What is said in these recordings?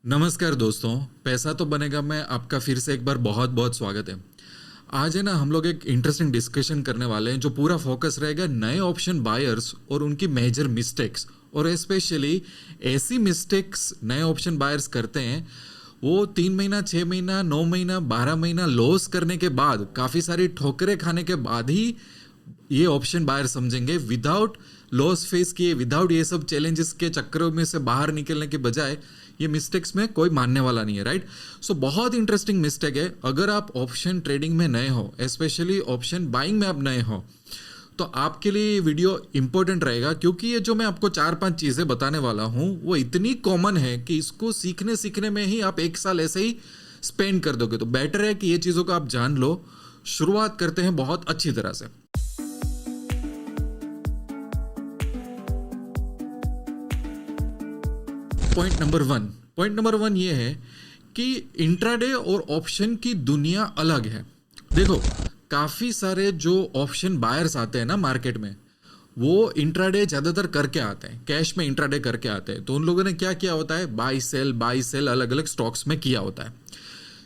नमस्कार दोस्तों, पैसा तो बनेगा में आपका फिर से एक बार बहुत बहुत स्वागत है। आज है ना, हम लोग एक इंटरेस्टिंग डिस्कशन करने वाले हैं जो पूरा फोकस रहेगा नए ऑप्शन बायर्स और उनकी मेजर मिस्टेक्स, और स्पेशली ऐसी मिस्टेक्स नए ऑप्शन बायर्स करते हैं वो 3 महीना, 6 महीना, 9 महीना, 12 महीना लॉस करने के बाद, काफ़ी सारी ठोकरें खाने के बाद ही ये ऑप्शन बायर समझेंगे। विदाउट लॉस फेस किए, विदाउट ये सब चैलेंजेस के चक्करों में से बाहर निकलने के बजाय ये मिस्टेक्स में कोई मानने वाला नहीं है, राइट। सो बहुत इंटरेस्टिंग मिस्टेक है। अगर आप ऑप्शन ट्रेडिंग में नए हो, स्पेशली ऑप्शन बाइंग में आप नए हो, तो आपके लिए ये वीडियो इंपॉर्टेंट रहेगा, क्योंकि ये जो मैं आपको 4-5 चीज़ें बताने वाला हूँ वो इतनी कॉमन है कि इसको सीखने में ही आप 1 साल ऐसे ही स्पेंड कर दोगे। तो बेटर है कि ये चीज़ों को आप जान लो। शुरुआत करते हैं बहुत अच्छी तरह से। पॉइंट नंबर वन ये है कि इंट्राडे और ऑप्शन की दुनिया अलग है। देखो, काफ़ी सारे जो ऑप्शन बायर्स आते हैं ना मार्केट में, वो इंट्राडे ज़्यादातर करके आते हैं, कैश में इंट्राडे करके आते हैं। तो उन लोगों ने क्या किया होता है, बाई सेल अलग अलग स्टॉक्स में किया होता है।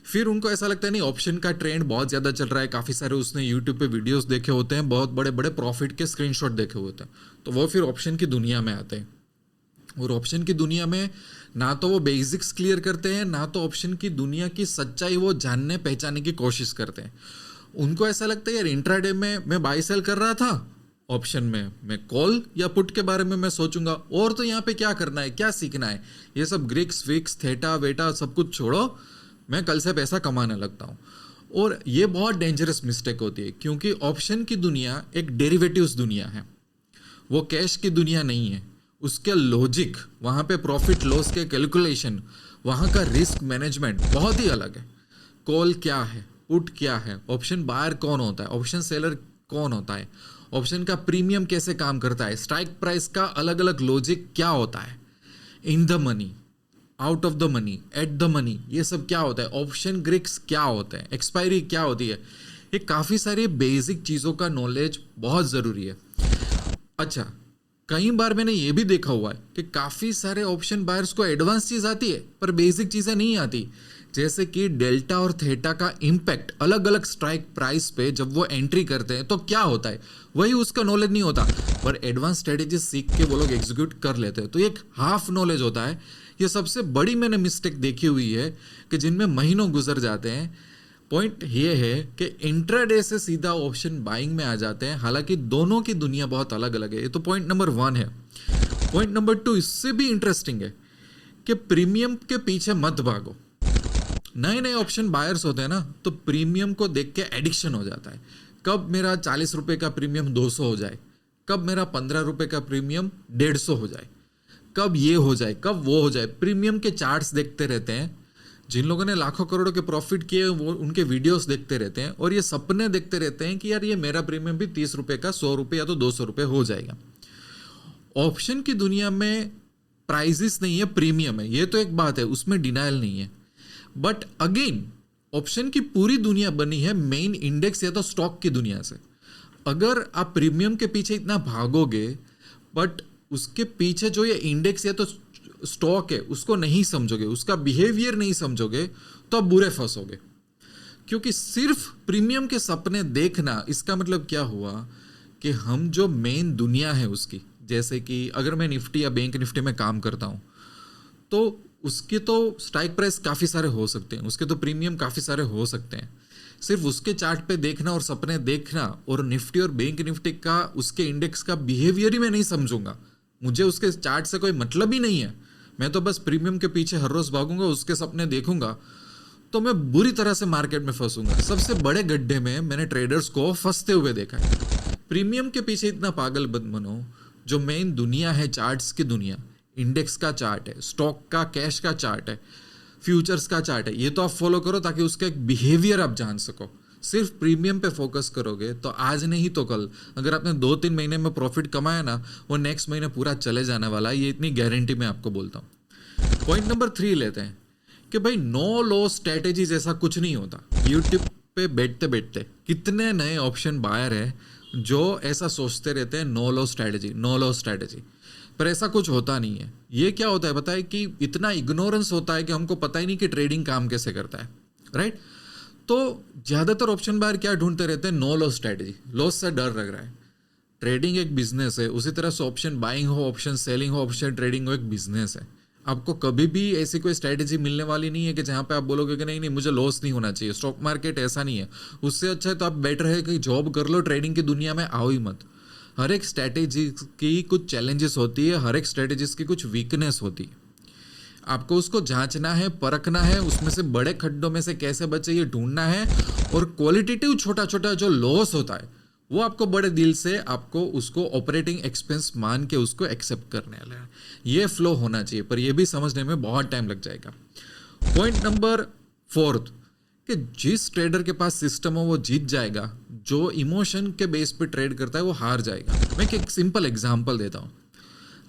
फिर उनको ऐसा लगता है नहीं, ऑप्शन का ट्रेंड बहुत ज़्यादा चल रहा है, काफ़ी सारे उसने यूट्यूब पे वीडियोस देखे होते हैं, बहुत बड़े बड़े प्रॉफिट के स्क्रीनशॉट देखे होते हैं, तो वो फिर ऑप्शन की दुनिया में आते हैं। और ऑप्शन की दुनिया में ना तो वो बेसिक्स क्लियर करते हैं, ना तो ऑप्शन की दुनिया की सच्चाई वो जानने पहचानने की कोशिश करते हैं। उनको ऐसा लगता है यार, इंट्राडे में मैं बाई सेल कर रहा था, ऑप्शन में मैं कॉल या पुट के बारे में मैं सोचूंगा, और तो यहाँ पे क्या करना है, क्या सीखना है, ये सब ग्रीक्स विक्स थेटा वेटा सब कुछ छोड़ो, मैं कल से पैसा कमाने लगता हूँ। और ये बहुत डेंजरस मिस्टेक होती है, क्योंकि ऑप्शन की दुनिया एक डेरिवेटिव्स दुनिया है, वो कैश की दुनिया नहीं है। उसके लॉजिक, वहाँ पे प्रॉफिट लॉस के कैलकुलेशन, वहाँ का रिस्क मैनेजमेंट बहुत ही अलग है। कॉल क्या है, पुट क्या है, ऑप्शन बायर कौन होता है, ऑप्शन सेलर कौन होता है, ऑप्शन का प्रीमियम कैसे काम करता है, स्ट्राइक प्राइस का अलग अलग लॉजिक क्या होता है, in the money, out of the money, at the money, ये सब क्या होता है, ऑप्शन ग्रीक्स क्या होते हैं, एक्सपायरी क्या होती है, ये काफ़ी सारी बेसिक चीज़ों का नॉलेज बहुत ज़रूरी है। अच्छा, कई बार मैंने ये भी देखा हुआ है कि काफ़ी सारे ऑप्शन बायर्स को एडवांस चीज़ आती है पर बेसिक चीज़ें नहीं आती, जैसे कि डेल्टा और थेटा का इम्पैक्ट अलग अलग स्ट्राइक प्राइस पे जब वो एंट्री करते हैं तो क्या होता है, वही उसका नॉलेज नहीं होता, पर एडवांस स्ट्रेटेजी सीख के वो लोग एग्जीक्यूट कर लेते हैं, तो एक हाफ नॉलेज होता है। ये सबसे बड़ी मैंने मिस्टेक देखी हुई है कि जिनमें महीनों गुजर जाते हैं। पॉइंट ये है कि इंट्राडे से सीधा ऑप्शन बाइंग में आ जाते हैं, हालांकि दोनों की दुनिया बहुत अलग अलग है। ये तो पॉइंट नंबर 1 है। पॉइंट नंबर 2 इससे भी इंटरेस्टिंग है कि प्रीमियम के पीछे मत भागो। नए नए ऑप्शन बायर्स होते हैं ना, तो प्रीमियम को देख के एडिक्शन हो जाता है। कब मेरा 40 रुपये का प्रीमियम 200 हो जाए, कब मेरा 15 रुपये का प्रीमियम 150 हो जाए, कब ये हो जाए, कब वो हो जाए। प्रीमियम के चार्ट्स देखते रहते हैं। जिन लोगों ने लाखों करोड़ों के प्रॉफिट किए वो उनके वीडियोस देखते रहते हैं, और ये सपने देखते रहते हैं कि यार ये मेरा प्रीमियम भी 30 रुपये का 100 रुपये या तो 200 रुपये हो जाएगा। ऑप्शन की दुनिया में प्राइजेस नहीं है, प्रीमियम है, ये तो एक बात है, उसमें डिनायल नहीं है। बट अगेन, ऑप्शन की पूरी दुनिया बनी है मेन इंडेक्स या तो स्टॉक की दुनिया से। अगर आप प्रीमियम के पीछे इतना भागोगे बट उसके पीछे जो ये इंडेक्स या तो स्टॉक है उसको नहीं समझोगे, उसका बिहेवियर नहीं समझोगे, तो आप बुरे फंसोगे। क्योंकि सिर्फ प्रीमियम के सपने देखना, इसका मतलब क्या हुआ कि हम जो मेन दुनिया है उसकी, जैसे कि अगर मैं निफ्टी या बैंक निफ्टी में काम करता हूँ, तो उसके तो स्ट्राइक प्राइस काफ़ी सारे हो सकते हैं, उसके तो प्रीमियम काफ़ी सारे हो सकते हैं। सिर्फ उसके चार्ट पे देखना और सपने देखना, और निफ्टी और बैंक निफ्टी का उसके इंडेक्स का बिहेवियर ही मैं नहीं समझूंगा, मुझे उसके चार्ट से कोई मतलब ही नहीं है, मैं तो बस प्रीमियम के पीछे हर रोज भागूंगा, उसके सपने देखूंगा, तो मैं बुरी तरह से मार्केट में फंसूंगा। सबसे बड़े गड्ढे में मैंने ट्रेडर्स को फंसते हुए देखा है। प्रीमियम के पीछे इतना पागल मत बनो। जो मेन दुनिया है, चार्ट्स की दुनिया, इंडेक्स का चार्ट है, स्टॉक का, कैश का चार्ट है, फ्यूचर्स का चार्ट है, ये तो आप फॉलो करो ताकि उसका एक बिहेवियर आप जान सको। सिर्फ प्रीमियम पे फोकस करोगे तो आज नहीं तो कल, अगर आपने 2-3 महीने में प्रॉफिट कमाया ना, वो नेक्स्ट महीने पूरा चले जाने वाला है, ये इतनी गारंटी मैं आपको बोलता हूँ। पॉइंट नंबर 3 लेते हैं कि भाई नो लॉस स्ट्रैटेजी जैसा कुछ नहीं होता। यूट्यूब पे बैठते बैठते कितने नए ऑप्शन बायर है जो ऐसा सोचते रहते हैं, no loss strategy, no loss strategy. पर ऐसा कुछ होता नहीं है। ये क्या होता है पता है कि इतना इग्नोरेंस होता है कि हमको पता ही नहीं कि ट्रेडिंग काम कैसे करता है, राइट। तो ज़्यादातर ऑप्शन बायर क्या ढूंढते रहते हैं, नो लॉस स्ट्रैटेजी, लॉस से डर लग रहा है। ट्रेडिंग एक बिजनेस है, उसी तरह से ऑप्शन बाइंग हो, ऑप्शन सेलिंग हो, ऑप्शन ट्रेडिंग हो, एक बिजनेस है। आपको कभी भी ऐसी कोई स्ट्रैटेजी मिलने वाली नहीं है कि जहाँ पे आप बोलोगे कि नहीं नहीं मुझे लॉस नहीं होना चाहिए। स्टॉक मार्केट ऐसा नहीं है। उससे अच्छा है तो आप बेटर है कि जॉब कर लो, ट्रेडिंग की दुनिया में आओ ही मत। हर एक स्ट्रैटेजी की कुछ चैलेंजेस होती है, हर एक स्ट्रैटेजीज की कुछ वीकनेस होती है। आपको उसको जांचना है, परखना है, उसमें से बड़े खड्डों में से कैसे बचे ये ढूंढना है। और क्वालिटेटिव छोटा छोटा जो लॉस होता है वो आपको बड़े दिल से आपको उसको ऑपरेटिंग एक्सपेंस मान के उसको एक्सेप्ट करने वाला है। ये फ्लो होना चाहिए, पर ये भी समझने में बहुत टाइम लग जाएगा। पॉइंट नंबर 4 कि जिस ट्रेडर के पास सिस्टम हो वो जीत जाएगा, जो इमोशन के बेस पे ट्रेड करता है वो हार जाएगा। मैं एक सिंपल एग्जांपल देता हूँ।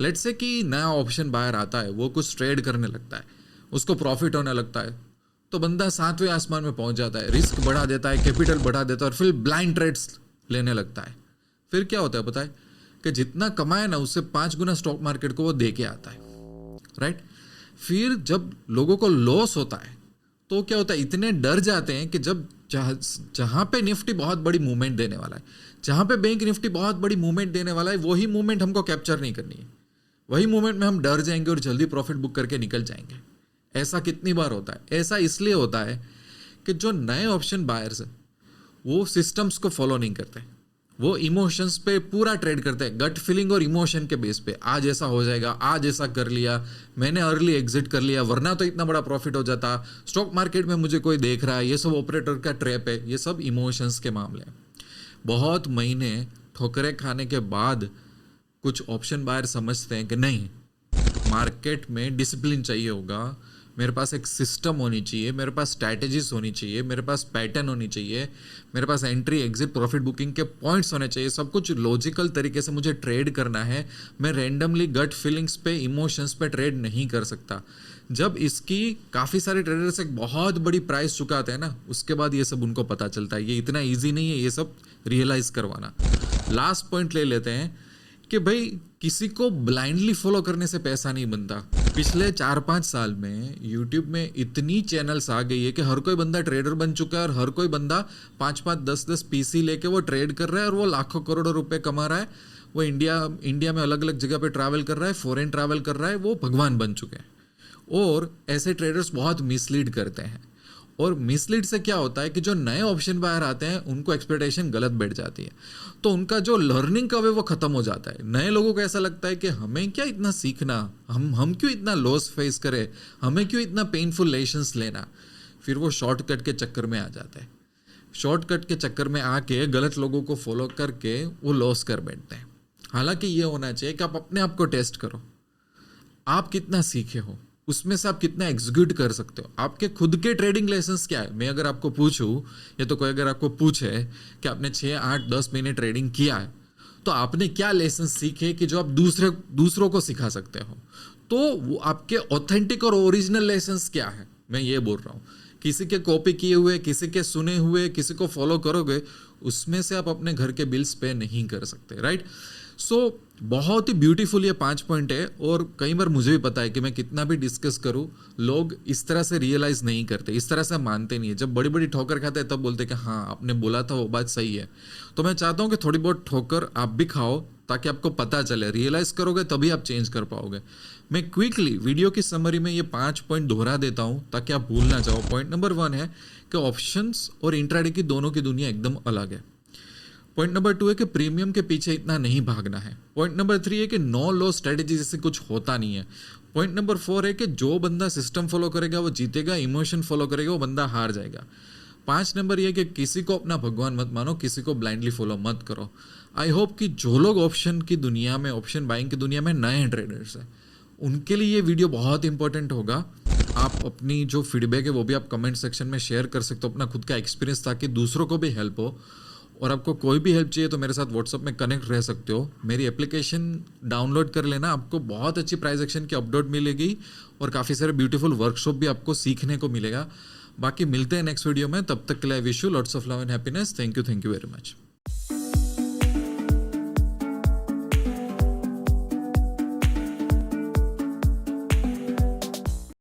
लेट्स से कि नया ऑप्शन बायर आता है, वो कुछ ट्रेड करने लगता है, उसको प्रॉफिट होने लगता है, तो बंदा 7वें आसमान में पहुंच जाता है, रिस्क बढ़ा देता है, कैपिटल बढ़ा देता है और फिर ब्लाइंड ट्रेड्स लेने लगता है। फिर क्या होता है पता है कि जितना कमाए ना उससे 5 गुना स्टॉक मार्केट को वो दे के आता है, राइट। फिर जब लोगों को लॉस होता है तो क्या होता है, इतने डर जाते हैं कि जब जहां पे निफ्टी बहुत बड़ी मूवमेंट देने वाला है, जहां पे बैंक निफ्टी बहुत बड़ी मूवमेंट देने वाला है, वही मूवमेंट हमको कैप्चर नहीं करनी है। वही मूवमेंट में हम डर जाएंगे और जल्दी प्रॉफिट बुक करके निकल जाएंगे। ऐसा कितनी बार होता है? ऐसा इसलिए होता है कि जो नए ऑप्शन बायर्स हैं वो सिस्टम्स को फॉलो नहीं करते, वो इमोशंस पे पूरा ट्रेड करते हैं, गट फीलिंग और इमोशन के बेस पे। आज ऐसा हो जाएगा, आज ऐसा कर लिया, मैंने अर्ली एग्जिट कर लिया वरना तो इतना बड़ा प्रॉफिट हो जाता, स्टॉक मार्केट में मुझे कोई देख रहा है, ये सब ऑपरेटर का ट्रैप है। ये सब इमोशंस के मामले हैं। बहुत महीने ठोकरें खाने के बाद कुछ ऑप्शन बायर समझते हैं कि नहीं, मार्केट में डिसिप्लिन चाहिए होगा, मेरे पास एक सिस्टम होनी चाहिए, मेरे पास स्ट्रैटेजीज होनी चाहिए, मेरे पास पैटर्न होनी चाहिए, मेरे पास एंट्री एग्जिट प्रॉफिट बुकिंग के पॉइंट्स होने चाहिए, सब कुछ लॉजिकल तरीके से मुझे ट्रेड करना है। मैं रैंडमली गट फीलिंग्स पे, इमोशंस पे ट्रेड नहीं कर सकता। जब इसकी काफ़ी सारे ट्रेडर्स एक बहुत बड़ी प्राइस चुकाते हैं ना, उसके बाद ये सब उनको पता चलता है। ये इतना ईजी नहीं है ये सब रियलाइज़ करवाना। लास्ट पॉइंट ले लेते हैं कि भाई किसी को ब्लाइंडली फॉलो करने से पैसा नहीं बनता। पिछले 4-5 साल में यूट्यूब में इतनी चैनल्स आ गई है कि हर कोई बंदा ट्रेडर बन चुका है और हर कोई बंदा 5-5, 10-10 पीसी लेके वो ट्रेड कर रहा है और वो लाखों करोड़ों रुपए कमा रहा है। वो इंडिया में अलग अलग जगह पे ट्रैवल कर रहा है, फॉरेन ट्रैवल कर रहा है, वो भगवान बन चुके हैं। और ऐसे ट्रेडर्स बहुत मिसलीड करते हैं। और मिसलीड से क्या होता है कि जो नए ऑप्शन बाहर आते हैं उनको एक्सपेक्टेशन गलत बैठ जाती है, तो उनका जो लर्निंग कर्व है वो खत्म हो जाता है। नए लोगों को ऐसा लगता है कि हमें क्या इतना सीखना, हम क्यों इतना लॉस फेस करें, हमें क्यों इतना पेनफुल लेसन्स लेना। फिर वो शॉर्टकट के चक्कर में आ जाता है। शॉर्टकट के चक्कर में आके गलत लोगों को फॉलो करके वो लॉस कर बैठते हैं। हालांकि ये होना चाहिए कि आप अपने आप को टेस्ट करो, आप कितना सीखे हो, उसमें से आप कितना एग्जीक्यूट कर सकते हो, आपके खुद के ट्रेडिंग लेसन्स क्या है। मैं अगर आपको पूछूं या तो कोई अगर आपको पूछे कि आपने 6, 8, 10 महीने ट्रेडिंग किया है तो आपने क्या लेसन सीखे कि जो आप दूसरों को सिखा सकते हो, तो वो आपके ऑथेंटिक और ओरिजिनल लेसन्स क्या है, मैं ये बोल रहा हूँ। किसी के कॉपी किए हुए, किसी के सुने हुए, किसी को फॉलो करोगे उसमें से आप अपने घर के बिल्स पे नहीं कर सकते, राइट। सो बहुत ही ब्यूटीफुल ये 5 पॉइंट है। और कई बार मुझे भी पता है कि मैं कितना भी डिस्कस करूं लोग इस तरह से रियलाइज नहीं करते, इस तरह से मानते नहीं है। जब बड़ी बड़ी ठोकर खाते हैं तब बोलते हैं कि हाँ आपने बोला था वो बात सही है। तो मैं चाहता हूं कि थोड़ी बहुत ठोकर आप भी खाओ ताकि आपको पता चले, रियलाइज करोगे तभी आप चेंज कर पाओगे। मैं क्विकली वीडियो की समरी में ये 5 पॉइंट दोहरा देता हूं ताकि आप भूल ना जाओ। पॉइंट नंबर 1 है कि ऑप्शंस और इंट्राडे की दोनों की दुनिया एकदम अलग है। पॉइंट नंबर 2 है कि प्रीमियम के पीछे इतना नहीं भागना है। पॉइंट नंबर 3 है कि नो लॉस स्ट्रेटेजी जैसे कुछ होता नहीं है। पॉइंट नंबर 4 है कि जो बंदा सिस्टम फॉलो करेगा वो जीतेगा, इमोशन फॉलो करेगा वो बंदा हार जाएगा। 5 नंबर ये कि किसी को अपना भगवान मत मानो, किसी को ब्लाइंडली फॉलो मत करो। आई होप कि जो लोग ऑप्शन की दुनिया में, ऑप्शन बाइंग की दुनिया में नए ट्रेडर्स हैं, उनके लिए ये वीडियो बहुत इंपॉर्टेंट होगा। आप अपनी जो फीडबैक है वो भी आप कमेंट सेक्शन में शेयर कर सकते हो, अपना खुद का एक्सपीरियंस, ताकि दूसरों को भी हेल्प हो। और आपको कोई भी हेल्प चाहिए तो मेरे साथ व्हाट्सएप में कनेक्ट रह सकते हो। मेरी एप्लीकेशन डाउनलोड कर लेना, आपको बहुत अच्छी प्राइस एक्शन की अपडेट मिलेगी और काफ़ी सारे ब्यूटीफुल वर्कशॉप भी आपको सीखने को मिलेगा। बाकी मिलते हैं नेक्स्ट वीडियो में, तब तक के लिए wish you lots of love and happiness. Thank you very much.